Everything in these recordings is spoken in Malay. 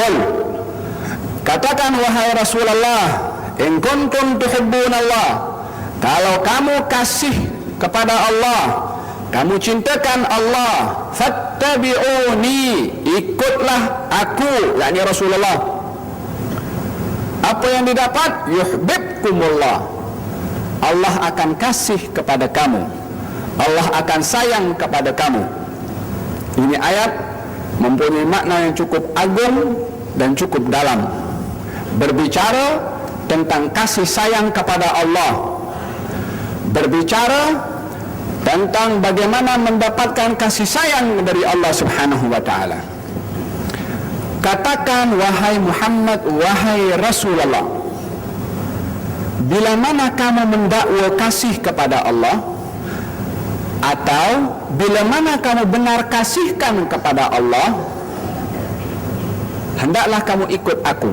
Qul, katakan wahai Rasulullah, in kuntum tuhibbunallah, kalau kamu kasih kepada Allah, kamu cintakan Allah, fattabi'uni, ikutlah aku, yakni Rasulullah. Apa yang didapat? Yuhibbukumullah, Allah akan kasih kepada kamu, Allah akan sayang kepada kamu. Ini ayat mempunyai makna yang cukup agung dan cukup dalam, berbicara tentang kasih sayang kepada Allah, berbicara tentang bagaimana mendapatkan kasih sayang dari Allah Subhanahu wa ta'ala. Katakan wahai Muhammad, wahai Rasulullah, bila mana kamu mendakwa kasih kepada Allah, atau bila mana kamu benar kasihkan kepada Allah, hendaklah kamu ikut aku.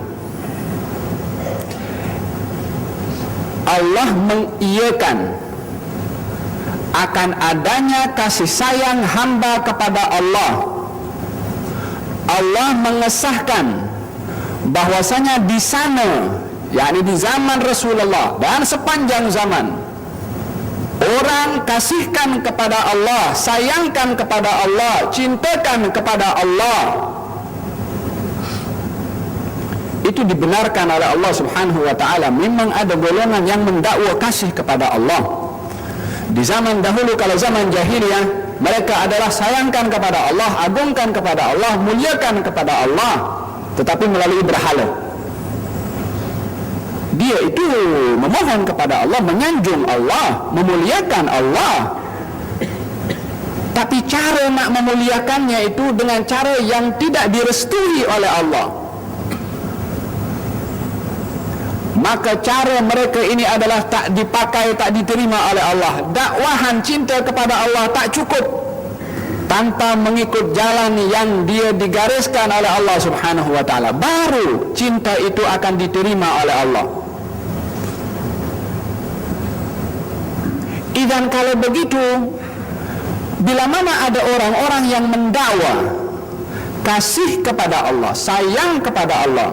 Allah mengiyakan akan adanya kasih sayang hamba kepada Allah. Allah mengesahkan bahwasanya di sana, yakni di zaman Rasulullah dan sepanjang zaman, orang kasihkan kepada Allah, sayangkan kepada Allah, cintakan kepada Allah, itu dibenarkan oleh Allah Subhanahu wa ta'ala. Memang ada golongan yang mendakwa kasih kepada Allah. Di zaman dahulu, kalau zaman jahiliyah, mereka adalah sayangkan kepada Allah, agungkan kepada Allah, muliakan kepada Allah, tetapi melalui berhala. Dia itu memohon kepada Allah, menyanjung Allah, memuliakan Allah, tapi cara nak memuliakannya itu dengan cara yang tidak direstui oleh Allah. Maka cara mereka ini adalah tak dipakai, tak diterima oleh Allah. Dakwahan cinta kepada Allah tak cukup tanpa mengikut jalan yang dia digariskan oleh Allah Subhanahu wa ta'ala. Baru cinta itu akan diterima oleh Allah. Dan kalau begitu, bila mana ada orang-orang yang mendakwa kasih kepada Allah, sayang kepada Allah,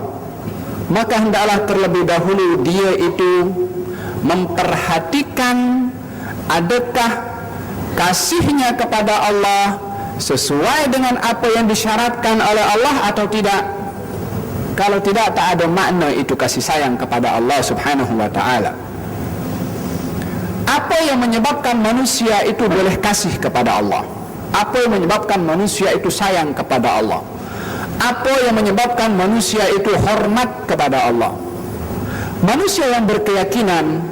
maka hendaklah terlebih dahulu dia itu memperhatikan adakah kasihnya kepada Allah sesuai dengan apa yang disyaratkan oleh Allah atau tidak. Kalau tidak, tak ada makna itu kasih sayang kepada Allah Subhanahu wa ta'ala. Apa yang menyebabkan manusia itu boleh kasih kepada Allah? Apa yang menyebabkan manusia itu sayang kepada Allah? Apa yang menyebabkan manusia itu hormat kepada Allah? Manusia yang berkeyakinan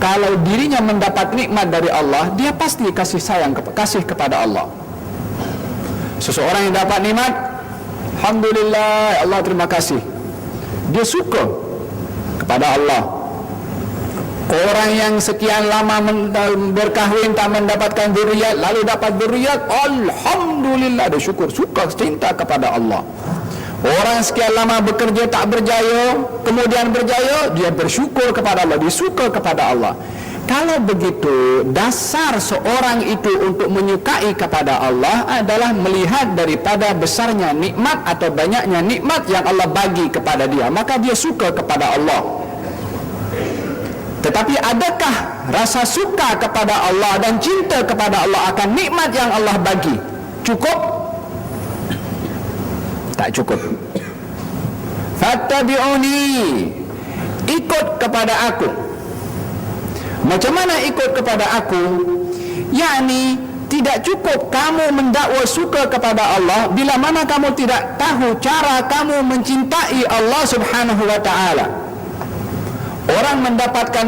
kalau dirinya mendapat nikmat dari Allah, dia pasti kasih kepada Allah. Seseorang yang dapat nikmat, alhamdulillah, Allah terima kasih, dia suka kepada Allah. Orang yang sekian lama berkahwin tak mendapatkan zuriat, lalu dapat zuriat, alhamdulillah, dia syukur, suka, cinta kepada Allah. Orang sekian lama bekerja tak berjaya, kemudian berjaya, dia bersyukur kepada Allah, dia suka kepada Allah. Kalau begitu, dasar seorang itu untuk menyukai kepada Allah adalah melihat daripada besarnya nikmat atau banyaknya nikmat yang Allah bagi kepada dia, maka dia suka kepada Allah. Tetapi adakah rasa suka kepada Allah dan cinta kepada Allah akan nikmat yang Allah bagi cukup? Tak cukup. Fattabi'uni, ikut kepada aku. Macam mana ikut kepada aku? Yakni tidak cukup kamu mendakwa suka kepada Allah bila mana kamu tidak tahu cara kamu mencintai Allah Subhanahu wa ta'ala. Orang mendapatkan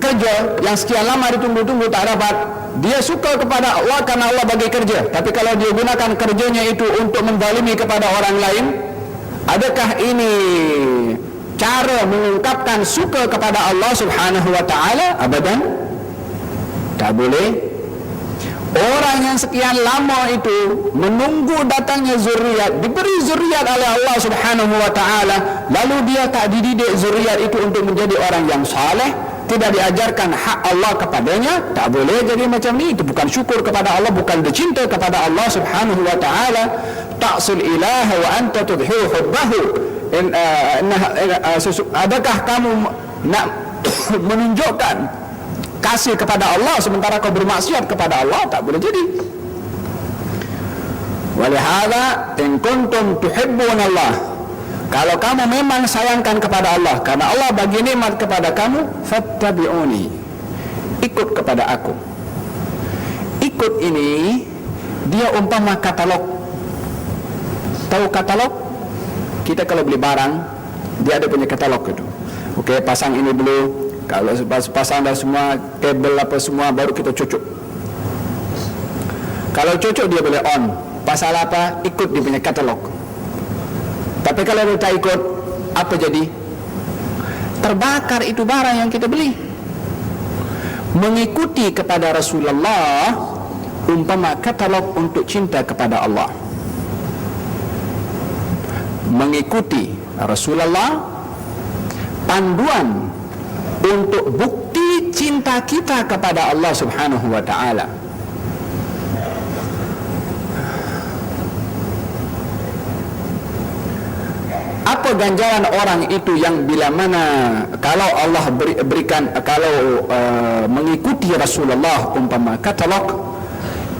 kerja yang sekian lama ditunggu-tunggu tak dapat, dia suka kepada Allah karena Allah bagi kerja. Tapi kalau dia gunakan kerjanya itu untuk menzalimi kepada orang lain, adakah ini cara mengungkapkan suka kepada Allah Subhanahu wa ta'ala? Abadan, tak boleh. Orang yang sekian lama itu menunggu datangnya zuriat, diberi zuriat oleh Allah Subhanahu wa ta'ala, lalu dia tak dididik zuriat itu untuk menjadi orang yang saleh, tidak diajarkan hak Allah kepadanya, tak boleh jadi macam ni. Itu bukan syukur kepada Allah, bukan bercinta kepada Allah Subhanahu wa ta'ala. Ta'sul ilaha wa anta tudhiru hubbahu, adakah kamu nak menunjukkan kasih kepada Allah sementara kau bermaksiat kepada Allah? Tak boleh jadi. Walihada in kuntum tuhibbun Allah, kalau kamu memang sayangkan kepada Allah karena Allah bagi nikmat kepada kamu, fattabi'uni, ikut kepada aku. Ikut ini dia umpama katalog. Tahu katalog? Kita kalau beli barang, dia ada punya katalog itu. Okey, pasang ini dulu. Kalau pasang dah semua kabel apa semua, baru kita cucuk. Kalau cucuk dia boleh on. Pasal apa? Ikut dia punya katalog. Tapi kalau dia tak ikut, apa jadi? Terbakar itu barang yang kita beli. Mengikuti kepada Rasulullah umpama katalog untuk cinta kepada Allah. Mengikuti Rasulullah panduan untuk bukti cinta kita kepada Allah Subhanahu wa ta'ala. Apa ganjaran orang itu yang bila mana kalau Allah berikan, kalau mengikuti Rasulullah umpama katalog,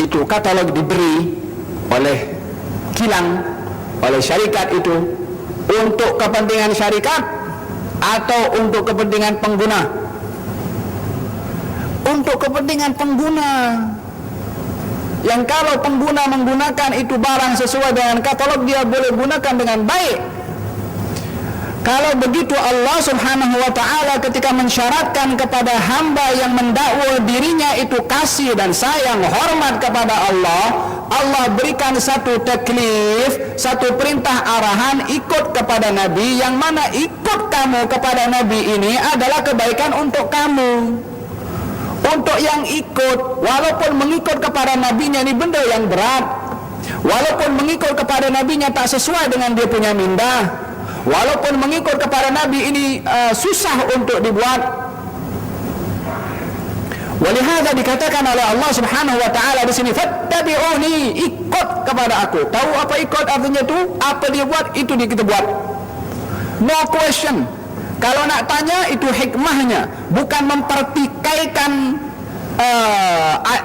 itu katalog diberi oleh kilang, oleh syarikat itu untuk kepentingan syarikat atau untuk kepentingan pengguna? Untuk kepentingan pengguna. Yang kalau pengguna menggunakan itu barang sesuai dengan katalog, dia boleh gunakan dengan baik. Kalau begitu Allah Subhanahu wa ta'ala ketika mensyaratkan kepada hamba yang mendakwa dirinya itu kasih dan sayang, hormat kepada Allah, Allah berikan satu taklif, satu perintah arahan, ikut kepada Nabi, yang mana ikut kamu kepada Nabi ini adalah kebaikan untuk kamu. Untuk yang ikut, walaupun mengikut kepada Nabinya ini benda yang berat, walaupun mengikut kepada Nabinya tak sesuai dengan dia punya minda, walaupun mengikut kepada Nabi ini susah untuk dibuat. Walihada dikatakan oleh Allah Subhanahu wa ta'ala di sini, fattabi'uni, ikut kepada aku. Tahu apa ikut artinya tu? Apa dia buat, itu dia kita buat. No question. Kalau nak tanya, itu hikmahnya, bukan mempertikaikan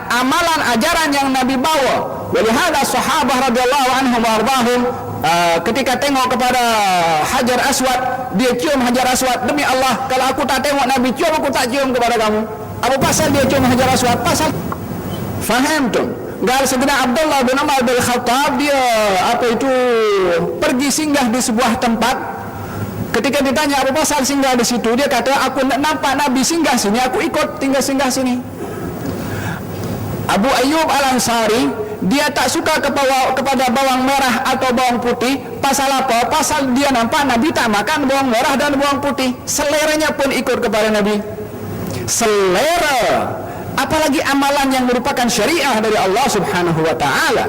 amalan ajaran yang Nabi bawa. Walihada sahabah radhiyallahu anhum wa ardahum ketika tengok kepada Hajar Aswad, dia cium Hajar Aswad. Demi Allah, kalau aku tak tengok Nabi cium, aku tak cium kepada kamu. Apa pasal dia cium Hajar Aswad? Pasal faham tu. Gal segera Abdullah bin Umar bin Khattab, dia pergi singgah di sebuah tempat. Ketika ditanya apa pasal singgah di situ, dia kata, aku nak nampak Nabi singgah sini, aku ikut tinggal singgah sini. Abu Ayyub Al-Ansari, dia tak suka kepada bawang merah atau bawang putih. Pasal apa? Pasal dia nampak Nabi tak makan bawang merah dan bawang putih. Seleranya pun ikut kepada Nabi. Selera, apalagi amalan yang merupakan syariah dari Allah Subhanahu wa ta'ala.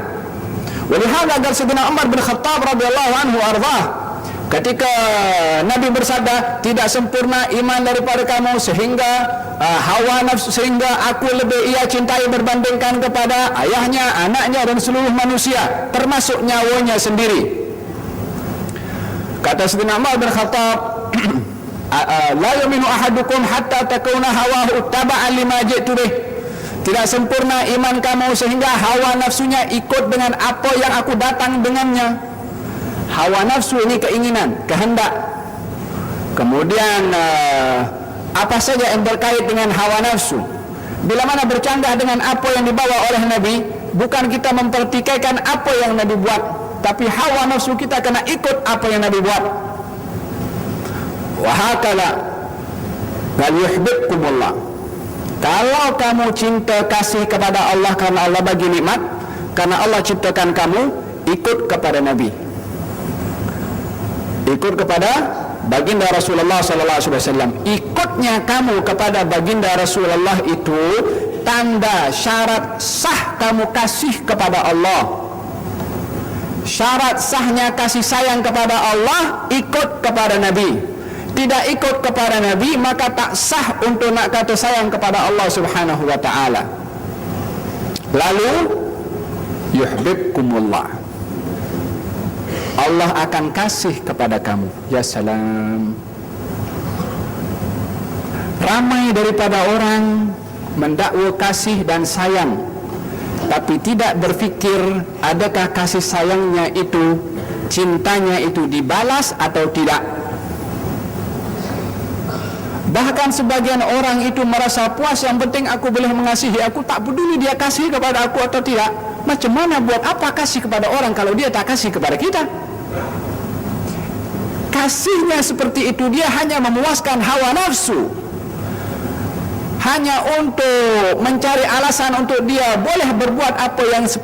Walihada agar Sayyidina Umar bin Khattab radhiyallahu anhu ardah, ketika Nabi bersabda, tidak sempurna iman daripada kamu sehingga hawa nafsu, sehingga aku lebih ia cintai berbandingkan kepada ayahnya, anaknya dan seluruh manusia, termasuk nyawanya sendiri. Kata Sayyidina Umar bin Khattab, la yuminu ahadukum hatta takuna hawahu taba'an lima ji'tu bih. Tidak sempurna iman kamu sehingga hawa nafsunya ikut dengan apa yang aku datang dengannya. Hawa nafsu ini keinginan, kehendak. Kemudian apa saja yang berkait dengan hawa nafsu, bila mana bercanggah dengan apa yang dibawa oleh Nabi, bukan kita mempertikaikan apa yang Nabi buat, tapi hawa nafsu kita kena ikut apa yang Nabi buat. Wahakala qal yuhibbukumullah. Kalau kamu cinta kasih kepada Allah karena Allah bagi nikmat, karena Allah ciptakan kamu, ikut kepada Nabi, ikut kepada baginda Rasulullah sallallahu alaihi wasallam. Ikutnya kamu kepada baginda Rasulullah itu tanda syarat sah kamu kasih kepada Allah. Syarat sahnya kasih sayang kepada Allah, ikut kepada Nabi. Tidak ikut kepada Nabi, maka tak sah untuk nak kata sayang kepada Allah Subhanahu wa ta'ala. Lalu yuhibbukumullah. Allah akan kasih kepada kamu. Ya salam. Ramai daripada orang mendakwa kasih dan sayang, tapi tidak berfikir adakah kasih sayangnya itu, cintanya itu dibalas atau tidak. Bahkan sebagian orang itu merasa puas, yang penting aku boleh mengasihi, aku tak peduli dia kasih kepada aku atau tidak. Macam mana, buat apa kasih kepada orang kalau dia tak kasih kepada kita? Kasihnya seperti itu, dia hanya memuaskan hawa nafsu, hanya untuk mencari alasan untuk dia boleh berbuat apa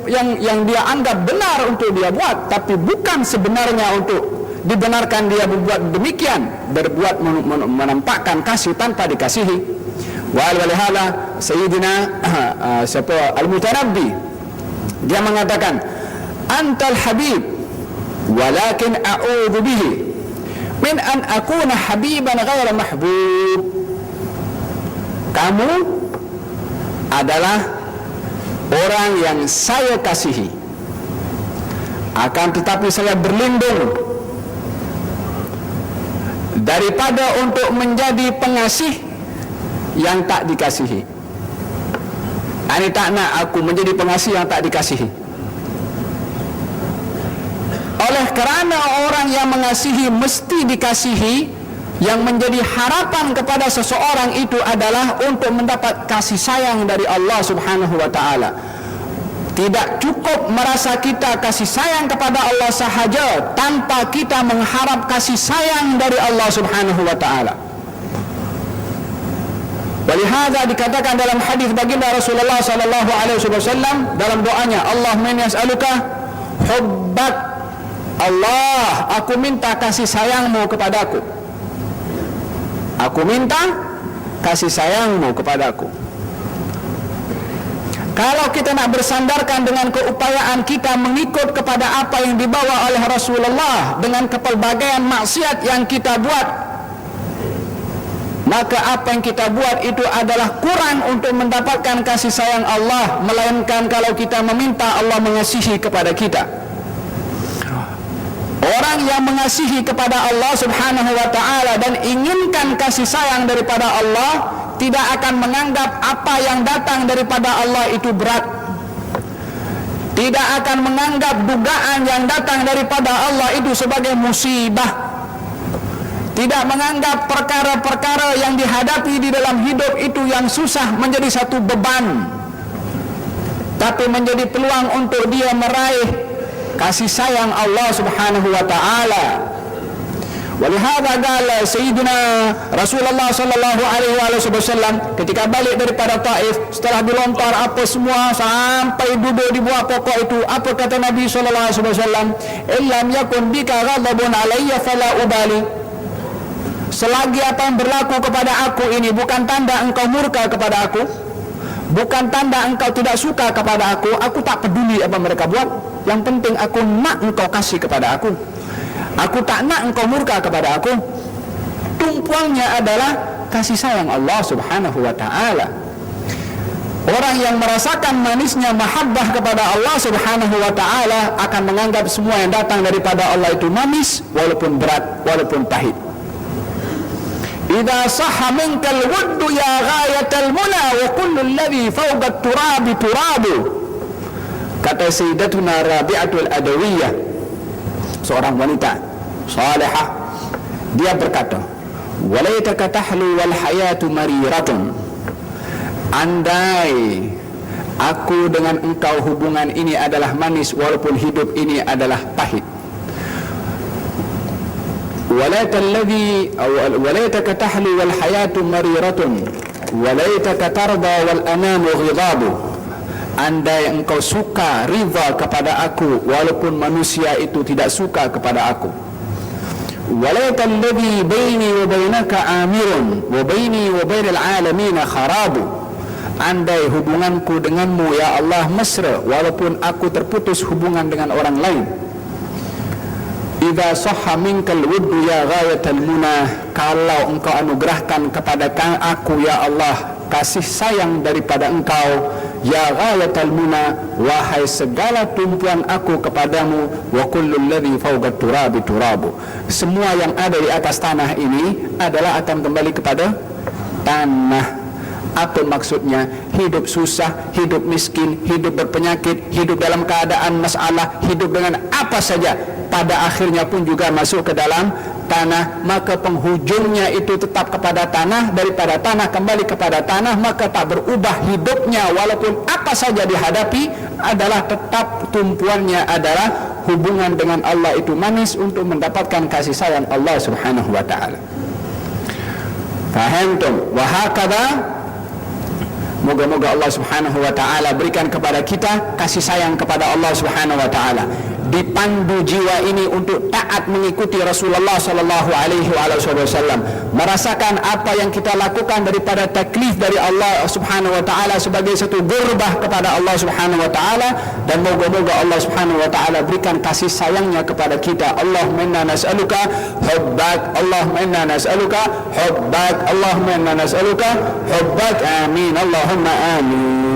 yang dia anggap benar untuk dia buat, tapi bukan sebenarnya untuk dibenarkan dia berbuat demikian, berbuat menampakkan kasih tanpa dikasihi. Walihala Sayyidina Al-Mutanabbi, dia mengatakan, antal habib walakin a'udhu bihi min an akuna habiban ghaira mahbub. Kamu adalah orang yang saya kasihi, akan tetapi saya berlindung daripada untuk menjadi pengasih yang tak dikasihi. Ini tak nak aku menjadi pengasih yang tak dikasihi. Oleh kerana orang yang mengasihi mesti dikasihi, yang menjadi harapan kepada seseorang itu adalah untuk mendapat kasih sayang dari Allah Subhanahu wa ta'ala. Tidak cukup merasa kita kasih sayang kepada Allah sahaja tanpa kita mengharap kasih sayang dari Allah Subhanahu wa ta'ala. Walihada dikatakan dalam hadis baginda Rasulullah sallallahu alaihi wasallam dalam doanya, Allahumma inni as'aluka hubbak. Allah, aku minta kasih sayangmu kepadaku. Aku minta kasih sayangmu kepadaku. Kalau kita nak bersandarkan dengan keupayaan kita mengikut kepada apa yang dibawa oleh Rasulullah dengan kepelbagaian maksiat yang kita buat, maka apa yang kita buat itu adalah kurang untuk mendapatkan kasih sayang Allah, melainkan kalau kita meminta Allah mengasihi kepada kita. Orang yang mengasihi kepada Allah Subhanahu wa ta'ala dan inginkan kasih sayang daripada Allah, tidak akan menganggap apa yang datang daripada Allah itu berat. Tidak akan menganggap dugaan yang datang daripada Allah itu sebagai musibah. Tidak menganggap perkara-perkara yang dihadapi di dalam hidup itu yang susah menjadi satu beban, tapi menjadi peluang untuk dia meraih kasih sayang Allah Subhanahu wa ta'ala. Walihada qala Sayyidina Rasulullah sallallahu alaihi wasallam ketika balik daripada Taif, setelah dilontar apa semua sampai duduk di bawah pokok itu, apa kata Nabi sallallahu alaihi wasallam? Illam yakun bika ghadabun alayya fala ubali. Selagi apa yang berlaku kepada aku ini bukan tanda engkau murka kepada aku, bukan tanda engkau tidak suka kepada aku tak peduli apa mereka buat. Yang penting aku nak engkau kasih kepada aku. Aku tak nak engkau murka kepada aku. Tumpuannya adalah kasih sayang Allah Subhanahu wa ta'ala. Orang yang merasakan manisnya mahabbah kepada Allah Subhanahu wa ta'ala akan menganggap semua yang datang daripada Allah itu manis, walaupun berat, walaupun pahit. Idza sahha minkal wuddu ya ghayatal muna wa kullu alladhi fawqa at-turabi turabu. Kata Sayyidatuna Rabi'atul Adawiyah, seorang wanita salihah, dia berkata, walaitaka tahlu wal hayatu mariratun. Andai aku dengan engkau hubungan ini adalah manis walaupun hidup ini adalah pahit. Walaitaka tahlu wal hayatu mariratun walaitaka tarda wal anamu ghidabu. Andai engkau suka, ridha kepada aku walaupun manusia itu tidak suka kepada aku. Walaital ladzi baini wa bainaka amirun wa baini wa bainal alamin kharabu. Andai hubunganku denganmu ya Allah mesra walaupun aku terputus hubungan dengan orang lain. Idza sahha minkal wuddu ya ghayatal munah. Kalau engkau anugerahkan kepada aku ya Allah kasih sayang daripada engkau, ya ghayatal muna, wahai segala tumpuan aku kepadamu, wa kullul ladzi fawqa turabi turabu, semua yang ada di atas tanah ini adalah akan kembali kepada tanah. Apa maksudnya? Hidup susah, hidup miskin, hidup berpenyakit, hidup dalam keadaan masalah, hidup dengan apa saja, pada akhirnya pun juga masuk ke dalam tanah. Maka penghujungnya itu tetap kepada tanah, daripada tanah kembali kepada tanah, maka tak berubah hidupnya. Walaupun apa saja dihadapi, adalah tetap tumpuannya adalah hubungan dengan Allah itu manis untuk mendapatkan kasih sayang Allah subhanahu wa ta'ala. Fahamtum? Wahakadha, moga-moga Allah subhanahu wa ta'ala berikan kepada kita kasih sayang kepada Allah subhanahu wa ta'ala. Dipandu jiwa ini untuk taat mengikuti Rasulullah sallallahu alaihi wasallam, merasakan apa yang kita lakukan daripada taklif dari Allah subhanahu wa ta'ala sebagai satu gurbah kepada Allah subhanahu wa ta'ala. Dan moga-moga Allah subhanahu wa ta'ala berikan kasih sayangnya kepada kita. Allahumma inna nas'aluka hubbak, Allahumma inna nas'aluka hubbak, Allahumma inna nas'aluka hubbak, amin, Allahumma amin.